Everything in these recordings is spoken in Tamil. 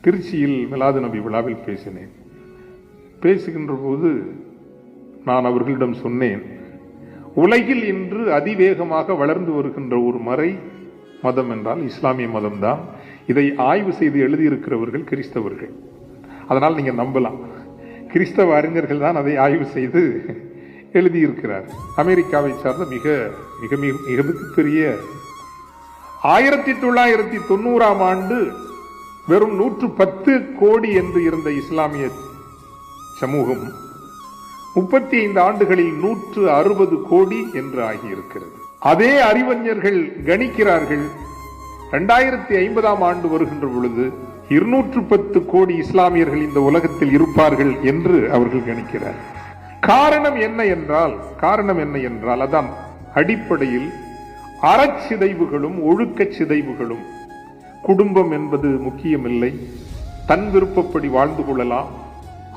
திருச்சியில் மிலாது நபி விழாவில் பேசினேன். பேசுகின்ற போது நான் அவர்களிடம் சொன்னேன், உலகில் இன்று அதிவேகமாக வளர்ந்து வருகின்ற ஒரு மறை மதம் என்றால் இஸ்லாமிய மதம்தான். இதை ஆய்வு செய்து எழுதியிருக்கிறவர்கள் கிறிஸ்தவர்கள். அதனால் நீங்க நம்பலாம், கிறிஸ்தவ அறிஞர்கள் தான் அதை ஆய்வு செய்து எழுதியிருக்கிறார். அமெரிக்காவை சார்ந்த மிக மிக மிக மிகப்பெரிய 1990ஆம் ஆண்டு வெறும் 110 கோடி என்று இருந்த இஸ்லாமிய சமூகம் 35 ஆண்டுகளில் 160 கோடி என்று ஆகியிருக்கிறது. அதே அறிஞர்கள் கணிக்கிறார்கள் 2050ஆம் ஆண்டு வருகின்ற பொழுது 210 கோடி இஸ்லாமியர்கள் இந்த உலகத்தில் இருப்பார்கள் என்று அவர்கள் கணிக்கிறார். காரணம் என்ன என்றால் அதான் அடிப்படையில் அறச்சிதைவுகளும் ஒழுக்க சிதைவுகளும். குடும்பம் என்பது முக்கியமில்லை, தன் விருப்பப்படி வாழ்ந்து கொள்ளலாம்.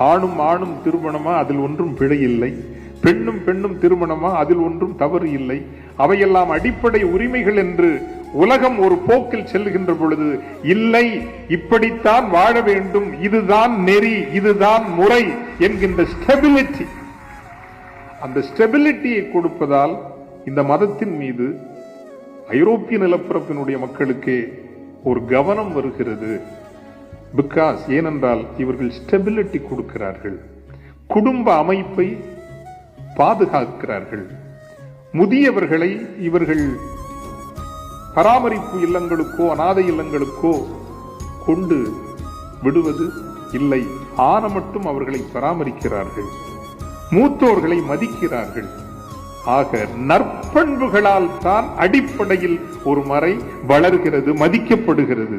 ஆணும் ஆணும் திருமணமா, அதில் ஒன்றும் பிழை இல்லை. பெண்ணும் பெண்ணும் திருமணமா, அதில் ஒன்றும் தவறு இல்லை. அவையெல்லாம் அடிப்படை உரிமைகள் என்று உலகம் ஒரு போக்கில் செல்லுகின்ற பொழுது, இல்லை இப்படித்தான் வாழ வேண்டும், இதுதான் நெறி, இதுதான் முறை என்கின்ற ஸ்டெபிலிட்டி, அந்த ஸ்டெபிலிட்டியை கொடுப்பதால் இந்த மதத்தின் மீது ஐரோப்பிய நிலப்பரப்பினுடைய மக்களுக்கு ஒரு கவனம் வருகிறது. பிகாஸ் ஏனென்றால் இவர்கள் ஸ்டெபிலிட்டி கொடுக்கிறார்கள், குடும்ப அமைப்பை பாதுகாக்கிறார்கள். முதியவர்களை இவர்கள் பராமரிப்பு இல்லங்களுக்கோ அநாதை இல்லங்களுக்கோ கொண்டு விடுவது இல்லை. ஆன மட்டும் அவர்களை பராமரிக்கிறார்கள், மூத்தோர்களை மதிக்கிறார்கள். ஆக நற்பண்புகளால் தான் அடிப்படையில் ஒரு மறை வளர்கிறது, மதிக்கப்படுகிறது.